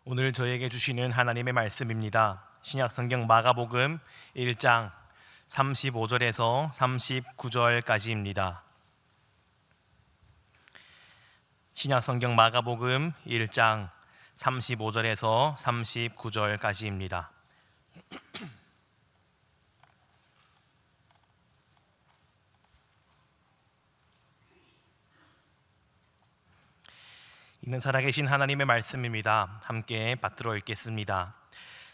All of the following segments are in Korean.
오늘 저에게 주시는 하나님의 말씀입니다. 신약성경 마가복음 1장 35절에서 39절까지입니다. 신약성경 마가복음 1장 35절에서 39절까지입니다. 이는 살아계신 하나님의 말씀입니다. 함께 받들어 읽겠습니다.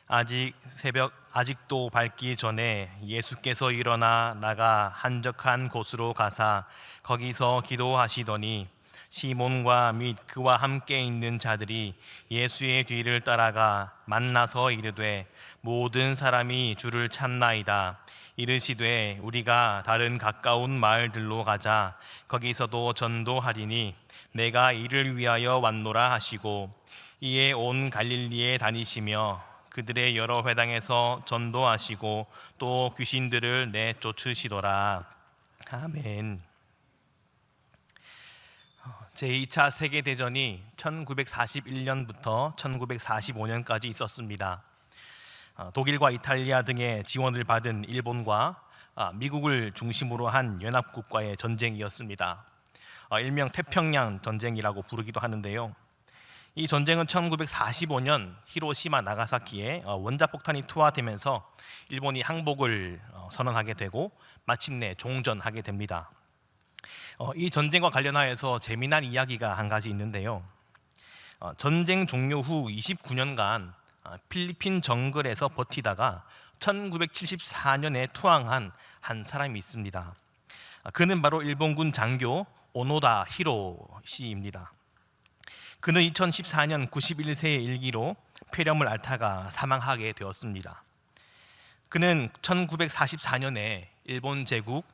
아직도 밝기 전에 예수께서 일어나 나가 한적한 곳으로 가사 거기서 기도하시더니 시몬과 및 그와 함께 있는 자들이 예수의 뒤를 따라가 만나서 이르되 모든 사람이 주를 찾나이다. 이르시되 우리가 다른 가까운 마을들로 가자. 거기서도 전도하리니 내가 이를 위하여 왔노라 하시고 이에 온 갈릴리에 다니시며 그들의 여러 회당에서 전도하시고 또 귀신들을 내쫓으시더라. 아멘. 제2차 세계대전이 1941년부터 1945년까지 있었습니다. 독일과 이탈리아 등의 지원을 받은 일본과 미국을 중심으로 한 연합국과의 전쟁이었습니다. 일명 태평양 전쟁이라고 부르기도 하는데요. 이 전쟁은 1945년 히로시마 나가사키에 원자폭탄이 투하되면서 일본이 항복을 선언하게 되고 마침내 종전하게 됩니다. 이 전쟁과 관련하여서 재미난 이야기가 한 가지 있는데요. 전쟁 종료 후 29년간 필리핀 정글에서 버티다가 1974년에 투항한 한 사람이 있습니다. 그는 바로 일본군 장교 오노다 히로시입니다. 그는 2014년 91세의 일기로 폐렴을 앓다가 사망하게 되었습니다. 그는 1944년에 일본 제국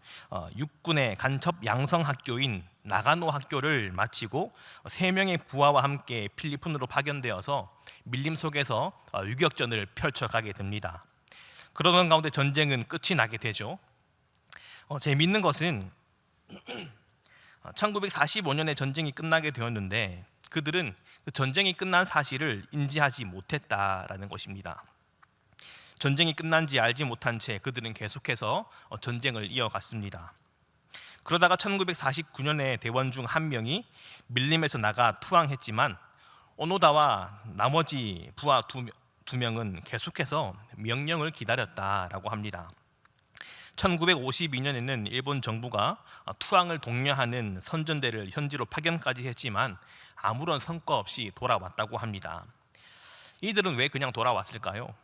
육군의 간첩 양성 학교인 나가노 학교를 마치고 3명의 부하와 함께 필리핀으로 파견되어서 밀림 속에서 유격전을 펼쳐가게 됩니다. 그러던 가운데 전쟁은 끝이 나게 되죠. 재미있는 것은 1945년에 전쟁이 끝나게 되었는데 그들은 그 전쟁이 끝난 사실을 인지하지 못했다라는 것입니다. 전쟁이 끝난지 알지 못한 채 그들은 계속해서 전쟁을 이어갔습니다. 그러다가 1949년에 대원 중 한 명이 밀림에서 나가 투항했지만 오노다와 나머지 부하 두 명은 계속해서 명령을 기다렸다라고 합니다. 1952년에는 일본 정부가 투항을 독려하는 선전대를 현지로 파견까지 했지만 아무런 성과 없이 돌아왔다고 합니다. 이들은 왜 그냥 돌아왔을까요?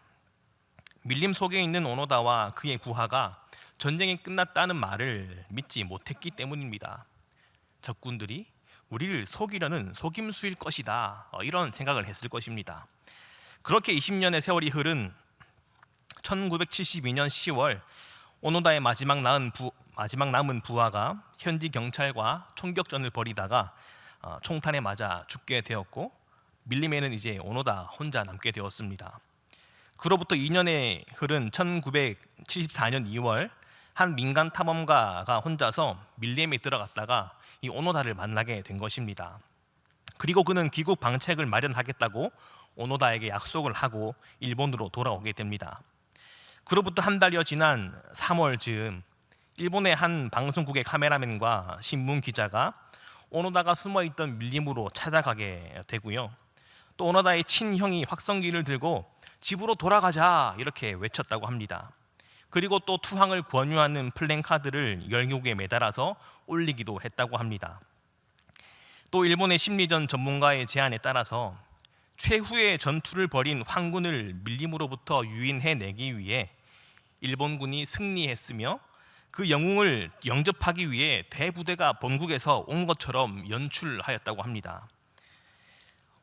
밀림 속에 있는 오노다와 그의 부하가 전쟁이 끝났다는 말을 믿지 못했기 때문입니다. 적군들이 우리를 속이려는 속임수일 것이다, 이런 생각을 했을 것입니다. 그렇게 20년의 세월이 흐른 1972년 10월 오노다의 마지막 남은 부하가 현지 경찰과 총격전을 벌이다가 총탄에 맞아 죽게 되었고 밀림에는 이제 오노다 혼자 남게 되었습니다. 그로부터 2년에 흐른 1974년 2월 한 민간 탐험가가 혼자서 밀림에 들어갔다가 이 오노다를 만나게 된 것입니다. 그리고 그는 귀국 방책을 마련하겠다고 오노다에게 약속을 하고 일본으로 돌아오게 됩니다. 그로부터 한 달여 지난 3월 즈음 일본의 한 방송국의 카메라맨과 신문 기자가 오노다가 숨어있던 밀림으로 찾아가게 되고요. 또 오노다의 친형이 확성기를 들고 집으로 돌아가자 이렇게 외쳤다고 합니다. 그리고 또 투항을 권유하는 플랜카드를 열기구에 매달아서 올리기도 했다고 합니다. 또 일본의 심리전 전문가의 제안에 따라서 최후의 전투를 벌인 황군을 밀림으로부터 유인해내기 위해 일본군이 승리했으며 그 영웅을 영접하기 위해 대부대가 본국에서 온 것처럼 연출하였다고 합니다.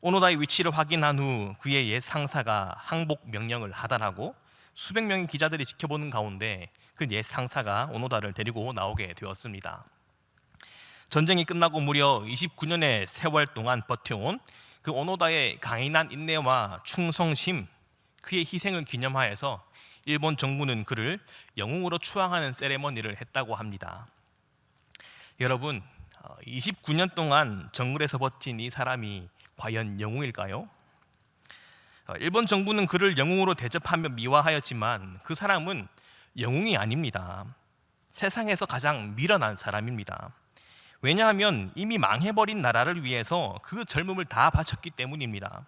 오노다의 위치를 확인한 후 그의 옛 상사가 항복 명령을 하달하고 수백 명의 기자들이 지켜보는 가운데 그 옛 상사가 오노다를 데리고 나오게 되었습니다. 전쟁이 끝나고 무려 29년의 세월 동안 버텨온 그 오노다의 강인한 인내와 충성심, 그의 희생을 기념하여서 일본 정부는 그를 영웅으로 추앙하는 세레머니를 했다고 합니다. 여러분, 29년 동안 정글에서 버틴 이 사람이 과연 영웅일까요? 일본 정부는 그를 영웅으로 대접하며 미화하였지만 그 사람은 영웅이 아닙니다. 세상에서 가장 미련한 사람입니다. 왜냐하면 이미 망해버린 나라를 위해서 그 젊음을 다 바쳤기 때문입니다.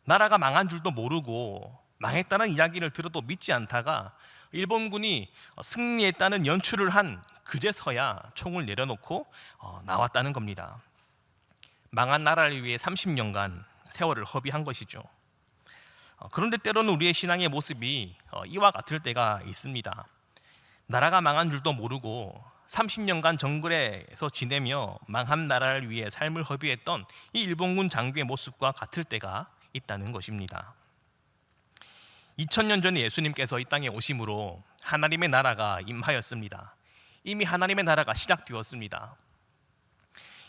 나라가 망한 줄도 모르고 망했다는 이야기를 들어도 믿지 않다가 일본군이 승리했다는 연출을 한 그제서야 총을 내려놓고 나왔다는 겁니다. 망한 나라를 위해 30년간 세월을 허비한 것이죠. 그런데 때로는 우리의 신앙의 모습이 이와 같을 때가 있습니다. 나라가 망한 줄도 모르고 30년간 정글에서 지내며 망한 나라를 위해 삶을 허비했던 이 일본군 장교의 모습과 같을 때가 있다는 것입니다. 2000년 전에 예수님께서 이 땅에 오심으로 하나님의 나라가 임하였습니다. 이미 하나님의 나라가 시작되었습니다.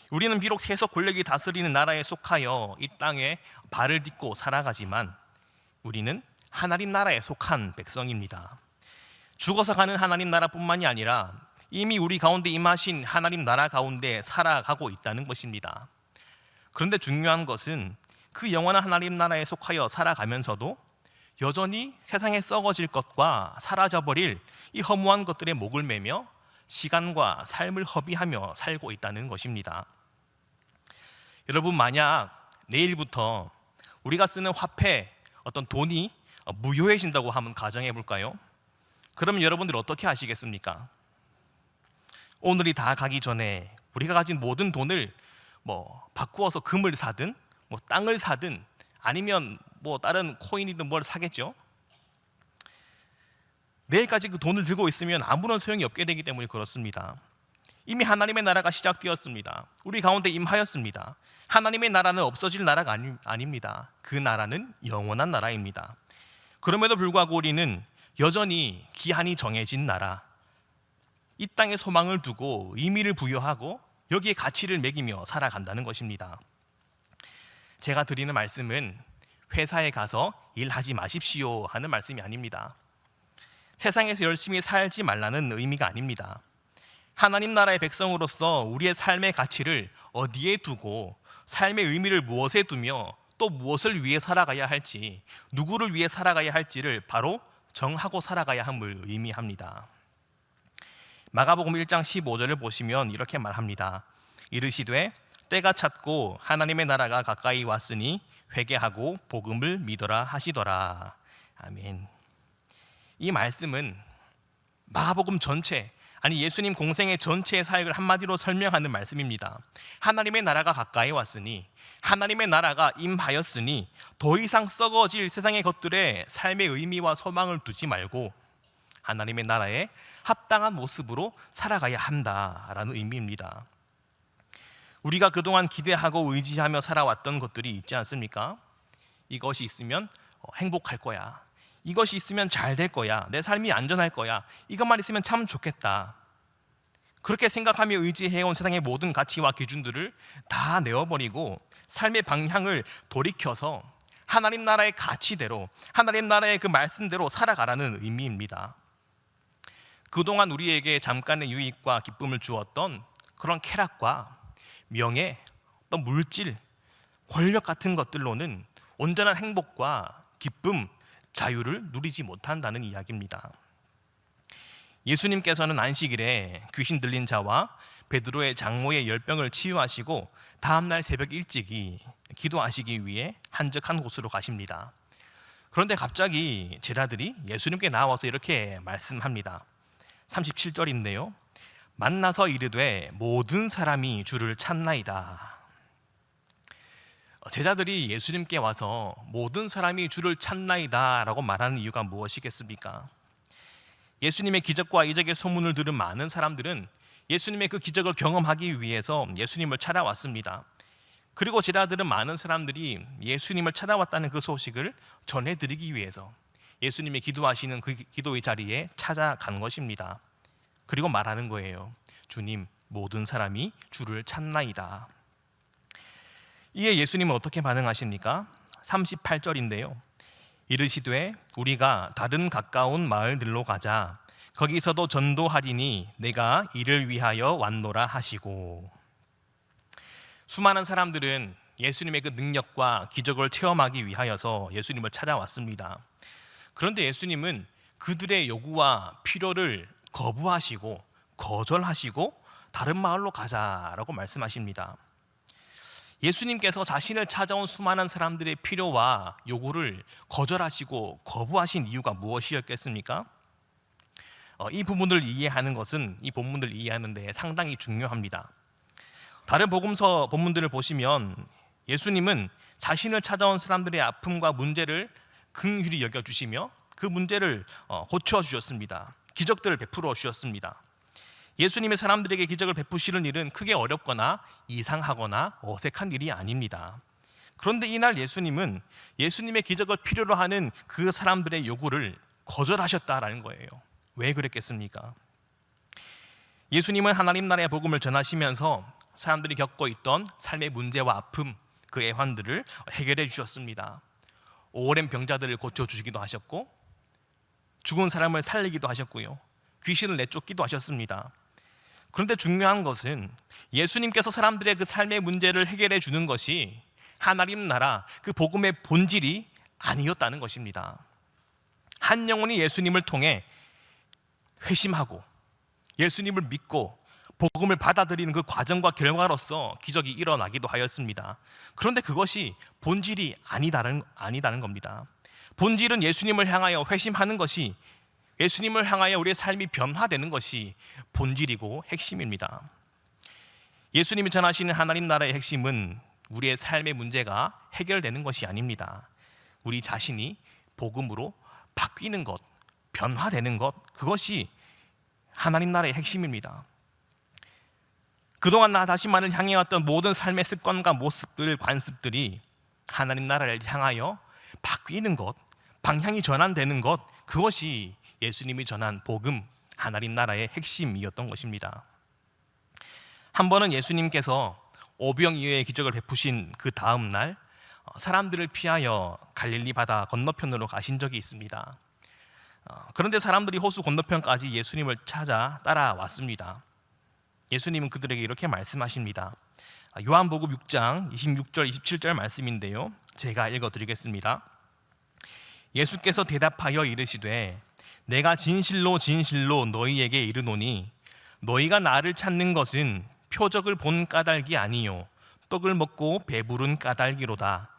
우리는 비록 세속 권력이 다스리는 나라에 속하여 이 땅에 발을 딛고 살아가지만 우리는 하나님 나라에 속한 백성입니다. 죽어서 가는 하나님 나라뿐만이 아니라 이미 우리 가운데 임하신 하나님 나라 가운데 살아가고 있다는 것입니다. 그런데 중요한 것은 그 영원한 하나님 나라에 속하여 살아가면서도 여전히 세상에 썩어질 것과 사라져버릴 이 허무한 것들의 목을 매며 시간과 삶을 허비하며 살고 있다는 것입니다. 여러분, 만약 내일부터 우리가 쓰는 화폐, 어떤 돈이 무효해진다고 한번 가정해 볼까요? 그러면 여러분들 어떻게 하시겠습니까? 오늘이 다 가기 전에 우리가 가진 모든 돈을 바꾸어서 금을 사든 땅을 사든 아니면 다른 코인이든 뭘 사겠죠. 내일까지 그 돈을 들고 있으면 아무런 소용이 없게 되기 때문에 그렇습니다. 이미 하나님의 나라가 시작되었습니다. 우리 가운데 임하였습니다. 하나님의 나라는 없어질 나라가 아닙니다. 그 나라는 영원한 나라입니다. 그럼에도 불구하고 우리는 여전히 기한이 정해진 나라, 이 땅에 소망을 두고 의미를 부여하고 여기에 가치를 매기며 살아간다는 것입니다. 제가 드리는 말씀은 회사에 가서 일하지 마십시오 하는 말씀이 아닙니다. 세상에서 열심히 살지 말라는 의미가 아닙니다. 하나님 나라의 백성으로서 우리의 삶의 가치를 어디에 두고 삶의 의미를 무엇에 두며 또 무엇을 위해 살아가야 할지, 누구를 위해 살아가야 할지를 바로 정하고 살아가야 함을 의미합니다. 마가복음 1장 15절을 보시면 이렇게 말합니다. 이르시되 때가 찼고 하나님의 나라가 가까이 왔으니 회개하고 복음을 믿어라 하시더라. 아멘. 이 말씀은 마가복음 전체, 아니 예수님 공생의 전체의 사역을 한마디로 설명하는 말씀입니다. 하나님의 나라가 가까이 왔으니, 하나님의 나라가 임하였으니 더 이상 썩어질 세상의 것들에 삶의 의미와 소망을 두지 말고 하나님의 나라에 합당한 모습으로 살아가야 한다라는 의미입니다. 우리가 그동안 기대하고 의지하며 살아왔던 것들이 있지 않습니까? 이것이 있으면 행복할 거야, 이것이 있으면 잘 될 거야, 내 삶이 안전할 거야, 이것만 있으면 참 좋겠다, 그렇게 생각하며 의지해온 세상의 모든 가치와 기준들을 다 내어버리고 삶의 방향을 돌이켜서 하나님 나라의 가치대로, 하나님 나라의 그 말씀대로 살아가라는 의미입니다. 그동안 우리에게 잠깐의 유익과 기쁨을 주었던 그런 쾌락과 명예, 또 물질, 권력 같은 것들로는 온전한 행복과 기쁨, 자유를 누리지 못한다는 이야기입니다. 예수님께서는 안식일에 귀신 들린 자와 베드로의 장모의 열병을 치유하시고 다음날 새벽 일찍이 기도하시기 위해 한적한 곳으로 가십니다. 그런데 갑자기 제자들이 예수님께 나와서 이렇게 말씀합니다. 37절인데요. 만나서 이르되 모든 사람이 주를 찾나이다. 제자들이 예수님께 와서 모든 사람이 주를 찾나이다 라고 말하는 이유가 무엇이겠습니까? 예수님의 기적과 이적의 소문을 들은 많은 사람들은 예수님의 그 기적을 경험하기 위해서 예수님을 찾아왔습니다. 그리고 제자들은 많은 사람들이 예수님을 찾아왔다는 그 소식을 전해드리기 위해서 예수님이 기도하시는 그 기도의 자리에 찾아간 것입니다. 그리고 말하는 거예요. 주님, 모든 사람이 주를 찾나이다. 이에 예수님은 어떻게 반응하십니까? 38절인데요. 이르시되 우리가 다른 가까운 마을들로 가자. 거기서도 전도하리니 내가 이를 위하여 왔노라 하시고. 수많은 사람들은 예수님의 그 능력과 기적을 체험하기 위하여서 예수님을 찾아왔습니다. 그런데 예수님은 그들의 요구와 필요를 거부하시고 거절하시고 다른 마을로 가자라고 말씀하십니다. 예수님께서 자신을 찾아온 수많은 사람들의 필요와 요구를 거절하시고 거부하신 이유가 무엇이었겠습니까? 이 부분을 이해하는 것은 이 본문을 이해하는 데 상당히 중요합니다. 다른 복음서 본문들을 보시면 예수님은 자신을 찾아온 사람들의 아픔과 문제를 긍휼히 여겨주시며 그 문제를 고쳐주셨습니다. 기적들을 베풀어 주셨습니다. 예수님이 사람들에게 기적을 베푸시는 일은 크게 어렵거나 이상하거나 어색한 일이 아닙니다. 그런데 이날 예수님은 예수님의 기적을 필요로 하는 그 사람들의 요구를 거절하셨다라는 거예요. 왜 그랬겠습니까? 예수님은 하나님 나라의 복음을 전하시면서 사람들이 겪고 있던 삶의 문제와 아픔, 그 애환들을 해결해 주셨습니다. 오랜 병자들을 고쳐주시기도 하셨고 죽은 사람을 살리기도 하셨고요, 귀신을 내쫓기도 하셨습니다. 그런데 중요한 것은 예수님께서 사람들의 그 삶의 문제를 해결해 주는 것이 하나님 나라 그 복음의 본질이 아니었다는 것입니다. 한 영혼이 예수님을 통해 회심하고 예수님을 믿고 복음을 받아들이는 그 과정과 결과로서 기적이 일어나기도 하였습니다. 그런데 그것이 본질이 아니다는 겁니다. 본질은 예수님을 향하여 회심하는 것이, 예수님을 향하여 우리의 삶이 변화되는 것이 본질이고 핵심입니다. 예수님이 전하시는 하나님 나라의 핵심은 우리의 삶의 문제가 해결되는 것이 아닙니다. 우리 자신이 복음으로 바뀌는 것, 변화되는 것, 그것이 하나님 나라의 핵심입니다. 그동안 나 자신만을 향해왔던 모든 삶의 습관과 모습들, 관습들이 하나님 나라를 향하여 바뀌는 것, 방향이 전환되는 것, 그것이 예수님이 전한 복음, 하나님 나라의 핵심이었던 것입니다. 한 번은 예수님께서 오병이어의 기적을 베푸신 그 다음 날 사람들을 피하여 갈릴리 바다 건너편으로 가신 적이 있습니다. 그런데 사람들이 호수 건너편까지 예수님을 찾아 따라왔습니다. 예수님은 그들에게 이렇게 말씀하십니다. 요한복음 6장 26절 27절 말씀인데요, 제가 읽어드리겠습니다. 예수께서 대답하여 이르시되 내가 진실로 진실로 너희에게 이르노니 너희가 나를 찾는 것은 표적을 본 까닭이 아니요 떡을 먹고 배부른 까닭이로다.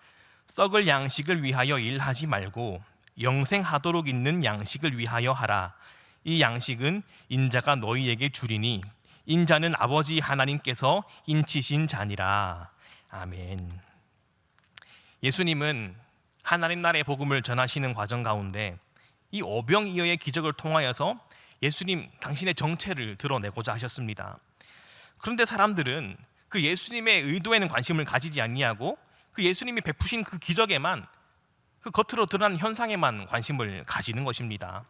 썩을 양식을 위하여 일하지 말고 영생하도록 있는 양식을 위하여 하라. 이 양식은 인자가 너희에게 주리니 인자는 아버지 하나님께서 인치신 자니라. 아멘. 예수님은 하나님 나라의 복음을 전하시는 과정 가운데 이 오병이어의 기적을 통하여서 예수님 당신의 정체를 드러내고자 하셨습니다. 그런데 사람들은 그 예수님의 의도에는 관심을 가지지 아니하고 그 예수님이 베푸신 그 기적에만, 그 겉으로 드러난 현상에만 관심을 가지는 것입니다.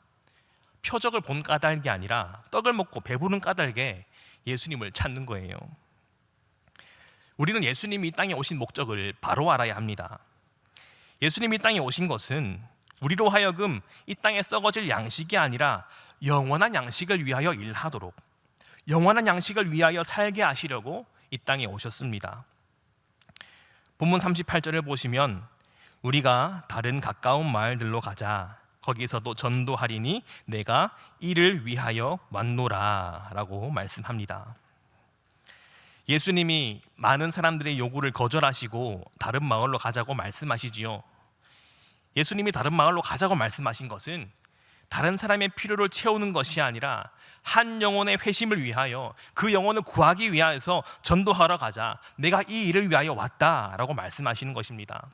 표적을 본 까닭이 아니라 떡을 먹고 배부른 까닭에 예수님을 찾는 거예요. 우리는 예수님이 이 땅에 오신 목적을 바로 알아야 합니다. 예수님이 이 땅에 오신 것은 우리로 하여금 이 땅에 썩어질 양식이 아니라 영원한 양식을 위하여 일하도록, 영원한 양식을 위하여 살게 하시려고 이 땅에 오셨습니다. 본문 38절을 보시면 우리가 다른 가까운 마을들로 가자, 거기서도 전도하리니 내가 이를 위하여 왔노라 라고 말씀합니다. 예수님이 많은 사람들의 요구를 거절하시고 다른 마을로 가자고 말씀하시지요. 예수님이 다른 마을로 가자고 말씀하신 것은 다른 사람의 필요를 채우는 것이 아니라 한 영혼의 회심을 위하여, 그 영혼을 구하기 위해서 전도하러 가자, 내가 이 일을 위하여 왔다라고 말씀하시는 것입니다.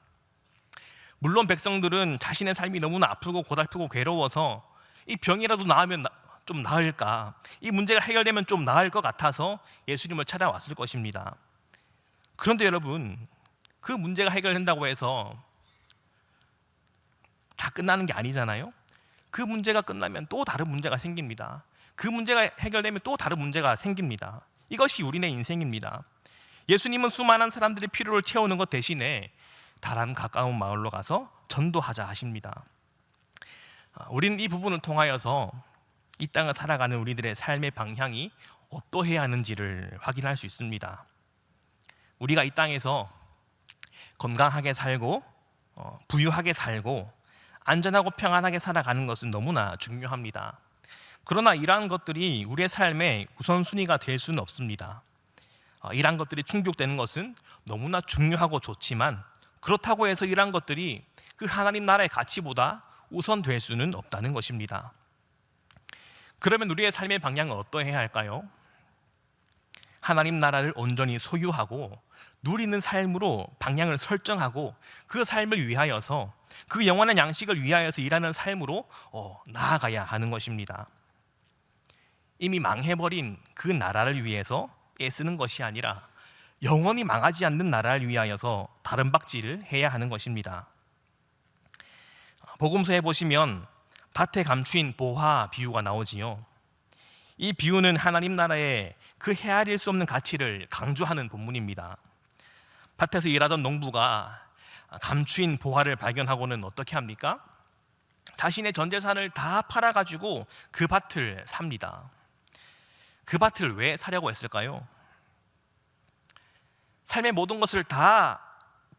물론 백성들은 자신의 삶이 너무나 아프고 고달프고 괴로워서 이 병이라도 나으면 좀 나을까, 이 문제가 해결되면 좀 나을 것 같아서 예수님을 찾아왔을 것입니다. 그런데 여러분, 그 문제가 해결된다고 해서 다 끝나는 게 아니잖아요. 그 문제가 끝나면 또 다른 문제가 생깁니다. 그 문제가 해결되면 또 다른 문제가 생깁니다. 이것이 우리네 인생입니다. 예수님은 수많은 사람들의 필요를 채우는 것 대신에 다른 가까운 마을로 가서 전도하자 하십니다. 우리는 이 부분을 통하여서 이 땅을 살아가는 우리들의 삶의 방향이 어떠해야 하는지를 확인할 수 있습니다. 우리가 이 땅에서 건강하게 살고 부유하게 살고 안전하고 평안하게 살아가는 것은 너무나 중요합니다. 그러나 이러한 것들이 우리의 삶의 우선순위가 될 수는 없습니다. 이러한 것들이 충족되는 것은 너무나 중요하고 좋지만 그렇다고 해서 이러한 것들이 그 하나님 나라의 가치보다 우선될 수는 없다는 것입니다. 그러면 우리의 삶의 방향은 어떠해야 할까요? 하나님 나라를 온전히 소유하고 누리는 삶으로 방향을 설정하고 그 삶을 위하여서 그 영원한 양식을 위하여서 일하는 삶으로 나아가야 하는 것입니다. 이미 망해버린 그 나라를 위해서 애쓰는 것이 아니라 영원히 망하지 않는 나라를 위하여서 다름박질을 해야 하는 것입니다. 복음서에 보시면 밭에 감추인 보화 비유가 나오지요. 이 비유는 하나님 나라의 그 헤아릴 수 없는 가치를 강조하는 본문입니다. 밭에서 일하던 농부가 감추인 보화를 발견하고는 어떻게 합니까? 자신의 전 재산을 다 팔아가지고 그 밭을 삽니다. 그 밭을 왜 사려고 했을까요? 삶의 모든 것을 다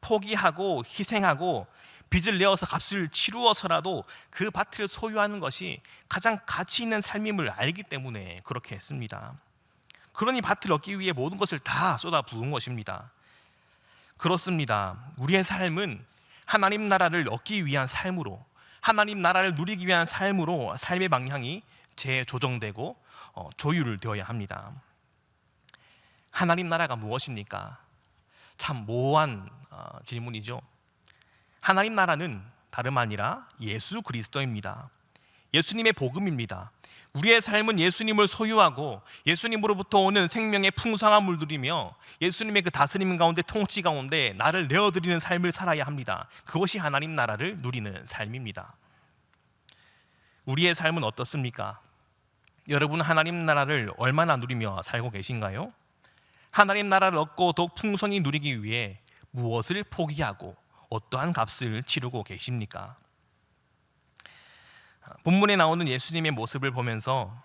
포기하고 희생하고 빚을 내어서 값을 치루어서라도 그 밭을 소유하는 것이 가장 가치 있는 삶임을 알기 때문에 그렇게 했습니다. 그러니 밭을 얻기 위해 모든 것을 다 쏟아 부은 것입니다. 그렇습니다. 우리의 삶은 하나님 나라를 얻기 위한 삶으로, 하나님 나라를 누리기 위한 삶으로 삶의 방향이 재조정되고 조율되어야 합니다. 하나님 나라가 무엇입니까? 참 모호한 질문이죠. 하나님 나라는 다름 아니라 예수 그리스도입니다. 예수님의 복음입니다. 우리의 삶은 예수님을 소유하고 예수님으로부터 오는 생명의 풍성함을 누리며 예수님의 그 다스림 가운데 통치 가운데 나를 내어드리는 삶을 살아야 합니다. 그것이 하나님 나라를 누리는 삶입니다. 우리의 삶은 어떻습니까? 여러분은 하나님 나라를 얼마나 누리며 살고 계신가요? 하나님 나라를 얻고 더욱 풍성히 누리기 위해 무엇을 포기하고 어떠한 값을 치르고 계십니까? 본문에 나오는 예수님의 모습을 보면서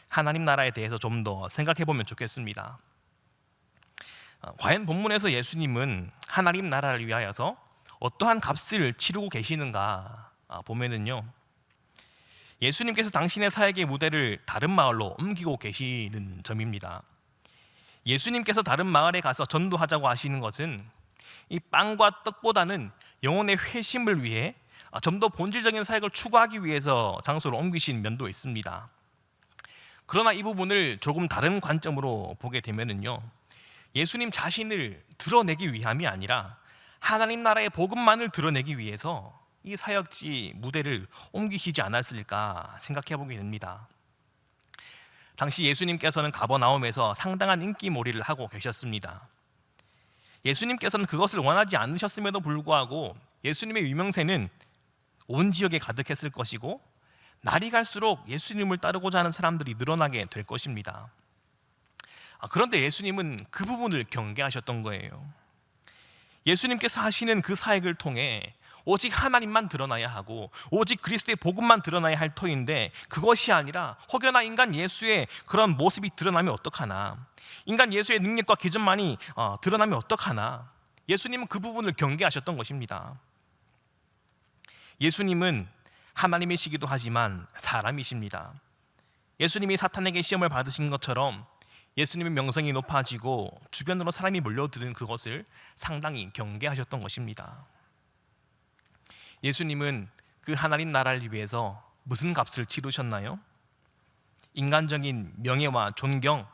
하나님 나라에 대해서 좀 더 생각해 보면 좋겠습니다. 과연 본문에서 예수님은 하나님 나라를 위하여서 어떠한 값을 치르고 계시는가 보면은요, 예수님께서 당신의 사역의 무대를 다른 마을로 옮기고 계시는 점입니다. 예수님께서 다른 마을에 가서 전도하자고 하시는 것은 이 빵과 떡보다는 영혼의 회심을 위해 좀 더 본질적인 사역을 추구하기 위해서 장소를 옮기신 면도 있습니다. 그러나 이 부분을 조금 다른 관점으로 보게 되면은요, 예수님 자신을 드러내기 위함이 아니라 하나님 나라의 복음만을 드러내기 위해서 이 사역지 무대를 옮기시지 않았을까 생각해 보게 됩니다. 당시 예수님께서는 가버나움에서 상당한 인기몰이를 하고 계셨습니다. 예수님께서는 그것을 원하지 않으셨음에도 불구하고 예수님의 유명세는 온 지역에 가득했을 것이고 날이 갈수록 예수님을 따르고자 하는 사람들이 늘어나게 될 것입니다. 그런데 예수님은 그 부분을 경계하셨던 거예요. 예수님께서 하시는 그 사역을 통해 오직 하나님만 드러나야 하고 오직 그리스도의 복음만 드러나야 할 터인데 그것이 아니라 혹여나 인간 예수의 그런 모습이 드러나면 어떡하나, 인간 예수의 능력과 기전만이 드러나면 어떡하나, 예수님은 그 부분을 경계하셨던 것입니다. 예수님은 하나님이시기도 하지만 사람이십니다. 예수님이 사탄에게 시험을 받으신 것처럼 예수님의 명성이 높아지고 주변으로 사람이 몰려드는 그것을 상당히 경계하셨던 것입니다. 예수님은 그 하나님 나라를 위해서 무슨 값을 치르셨나요? 인간적인 명예와 존경,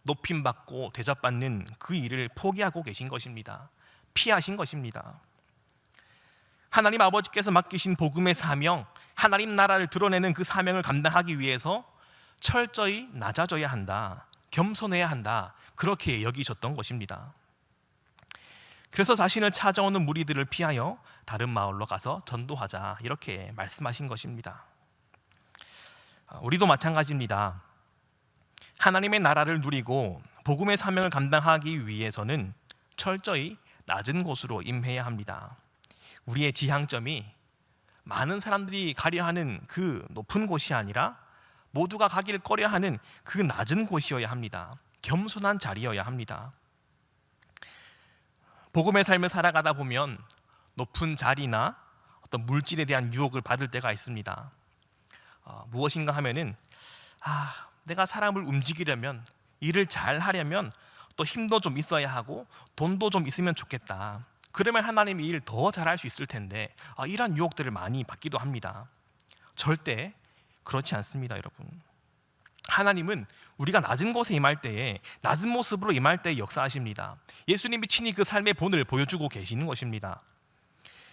높임받고 대접받는 그 일을 포기하고 계신 것입니다. 피하신 것입니다. 하나님 아버지께서 맡기신 복음의 사명, 하나님 나라를 드러내는 그 사명을 감당하기 위해서 철저히 낮아져야 한다, 겸손해야 한다, 그렇게 여기셨던 것입니다. 그래서 자신을 찾아오는 무리들을 피하여 다른 마을로 가서 전도하자, 이렇게 말씀하신 것입니다. 우리도 마찬가지입니다. 하나님의 나라를 누리고 복음의 사명을 감당하기 위해서는 철저히 낮은 곳으로 임해야 합니다. 우리의 지향점이 많은 사람들이 가려하는 그 높은 곳이 아니라 모두가 가기를 꺼려하는 그 낮은 곳이어야 합니다. 겸손한 자리여야 합니다. 복음의 삶을 살아가다 보면 높은 자리나 어떤 물질에 대한 유혹을 받을 때가 있습니다. 무엇인가 하면은 내가 사람을 움직이려면, 일을 잘 하려면 또 힘도 좀 있어야 하고 돈도 좀 있으면 좋겠다. 그러면 하나님이 일 더 잘할 수 있을 텐데, 이런 유혹들을 많이 받기도 합니다. 절대 그렇지 않습니다, 여러분. 하나님은 우리가 낮은 곳에 임할 때에, 낮은 모습으로 임할 때에 역사하십니다. 예수님이 친히 그 삶의 본을 보여주고 계시는 것입니다.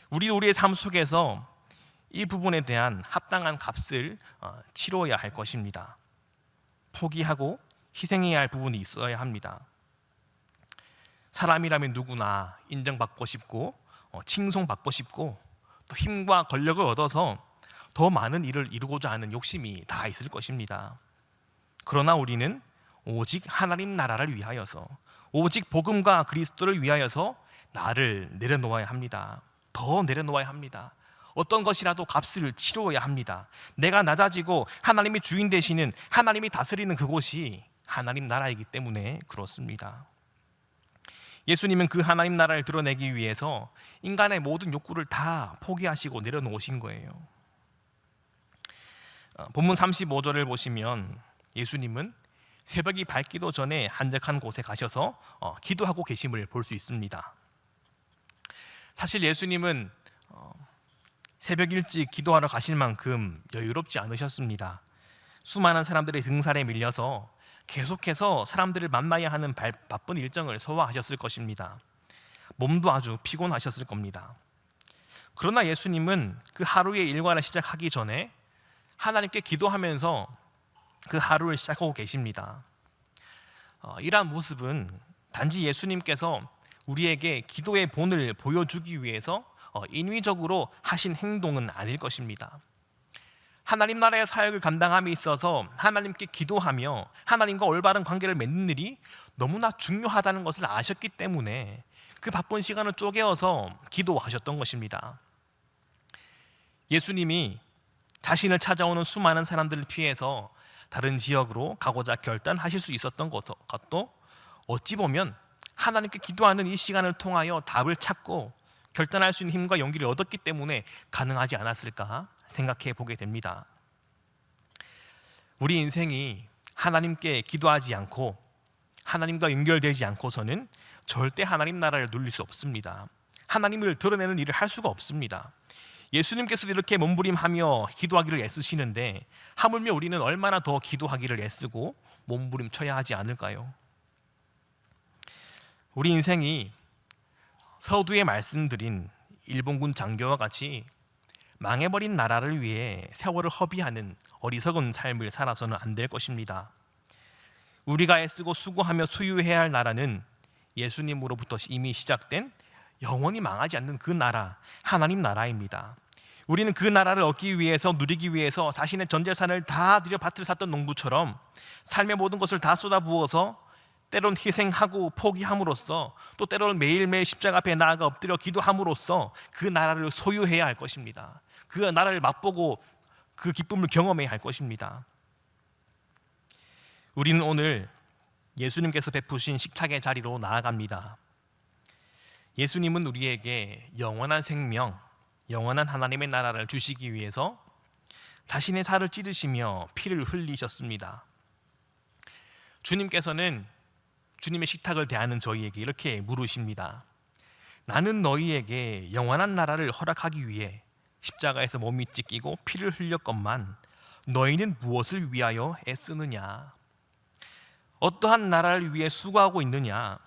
우리의 삶 속에서 이 부분에 대한 합당한 값을 치러야 할 것입니다. 포기하고 희생해야 할 부분이 있어야 합니다. 사람이라면 누구나 인정받고 싶고 칭송받고 싶고 또 힘과 권력을 얻어서 더 많은 일을 이루고자 하는 욕심이 다 있을 것입니다. 그러나 우리는 오직 하나님 나라를 위하여서, 오직 복음과 그리스도를 위하여서 나를 내려놓아야 합니다. 더 내려놓아야 합니다. 어떤 것이라도 값을 치러야 합니다. 내가 낮아지고 하나님이 주인 되시는, 하나님이 다스리는 그곳이 하나님 나라이기 때문에 그렇습니다. 예수님은 그 하나님 나라를 드러내기 위해서 인간의 모든 욕구를 다 포기하시고 내려놓으신 거예요. 본문 35절을 보시면 예수님은 새벽이 밝기도 전에 한적한 곳에 가셔서 기도하고 계심을 볼 수 있습니다. 사실 예수님은 새벽 일찍 기도하러 가실 만큼 여유롭지 않으셨습니다. 수많은 사람들의 등살에 밀려서 계속해서 사람들을 만나야 하는 바쁜 일정을 소화하셨을 것입니다. 몸도 아주 피곤하셨을 겁니다. 그러나 예수님은 그 하루의 일과를 시작하기 전에 하나님께 기도하면서 그 하루를 시작하고 계십니다. 이러한 모습은 단지 예수님께서 우리에게 기도의 본을 보여주기 위해서 인위적으로 하신 행동은 아닐 것입니다. 하나님 나라의 사역을 감당함에 있어서 하나님께 기도하며 하나님과 올바른 관계를 맺는 일이 너무나 중요하다는 것을 아셨기 때문에 그 바쁜 시간을 쪼개어서 기도하셨던 것입니다. 예수님이 자신을 찾아오는 수많은 사람들을 피해서 다른 지역으로 가고자 결단하실 수 있었던 것도 어찌 보면 하나님께 기도하는 이 시간을 통하여 답을 찾고 결단할 수 있는 힘과 용기를 얻었기 때문에 가능하지 않았을까 생각해 보게 됩니다. 우리 인생이 하나님께 기도하지 않고 하나님과 연결되지 않고서는 절대 하나님 나라를 누릴 수 없습니다. 하나님을 드러내는 일을 할 수가 없습니다. 예수님께서도 이렇게 몸부림하며 기도하기를 애쓰시는데 하물며 우리는 얼마나 더 기도하기를 애쓰고 몸부림쳐야 하지 않을까요? 우리 인생이 서두에 말씀드린 일본군 장교와 같이 망해버린 나라를 위해 세월을 허비하는 어리석은 삶을 살아서는 안 될 것입니다. 우리가 애쓰고 수고하며 소유해야 할 나라는 예수님으로부터 이미 시작된 영원히 망하지 않는 그 나라, 하나님 나라입니다. 우리는 그 나라를 얻기 위해서, 누리기 위해서 자신의 전 재산을 다 들여 밭을 샀던 농부처럼 삶의 모든 것을 다 쏟아부어서 때론 희생하고 포기함으로써, 또 때론 매일매일 십자가 앞에 나아가 엎드려 기도함으로써 그 나라를 소유해야 할 것입니다. 그 나라를 맛보고 그 기쁨을 경험해야 할 것입니다. 우리는 오늘 예수님께서 베푸신 식탁의 자리로 나아갑니다. 예수님은 우리에게 영원한 생명, 영원한 하나님의 나라를 주시기 위해서 자신의 살을 찢으시며 피를 흘리셨습니다. 주님께서는 주님의 식탁을 대하는 저희에게 이렇게 물으십니다. 나는 너희에게 영원한 나라를 허락하기 위해 십자가에서 몸이 찢기고 피를 흘렸건만 너희는 무엇을 위하여 애쓰느냐? 어떠한 나라를 위해 수고하고 있느냐?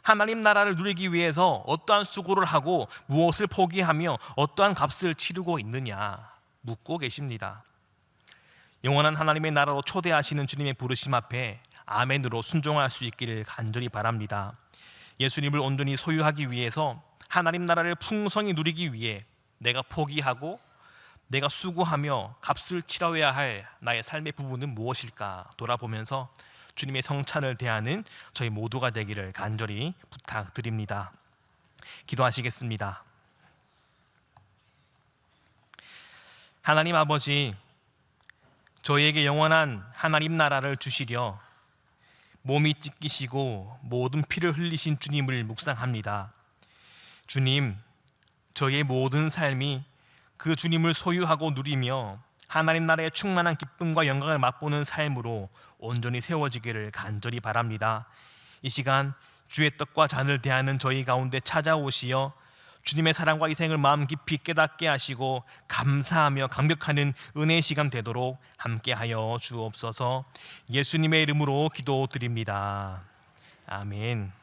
하나님 나라를 누리기 위해서 어떠한 수고를 하고 무엇을 포기하며 어떠한 값을 치르고 있느냐 묻고 계십니다. 영원한 하나님의 나라로 초대하시는 주님의 부르심 앞에 아멘으로 순종할 수 있기를 간절히 바랍니다. 예수님을 온전히 소유하기 위해서 하나님 나라를 풍성히 누리기 위해 내가 포기하고 내가 수고하며 값을 치러야 할 나의 삶의 부분은 무엇일까 돌아보면서 주님의 성찬을 대하는 저희 모두가 되기를 간절히 부탁드립니다. 기도하시겠습니다. 하나님 아버지, 저희에게 영원한 하나님 나라를 주시려 몸이 찢기시고 모든 피를 흘리신 주님을 묵상합니다. 주님, 저의 모든 삶이 그 주님을 소유하고 누리며 하나님 나라의 충만한 기쁨과 영광을 맛보는 삶으로 온전히 세워지기를 간절히 바랍니다. 이 시간 주의 떡과 잔을 대하는 저희 가운데 찾아오시어 주님의 사랑과 희생을 마음 깊이 깨닫게 하시고 감사하며 감격하는 은혜의 시간 되도록 함께하여 주옵소서. 예수님의 이름으로 기도드립니다. 아멘.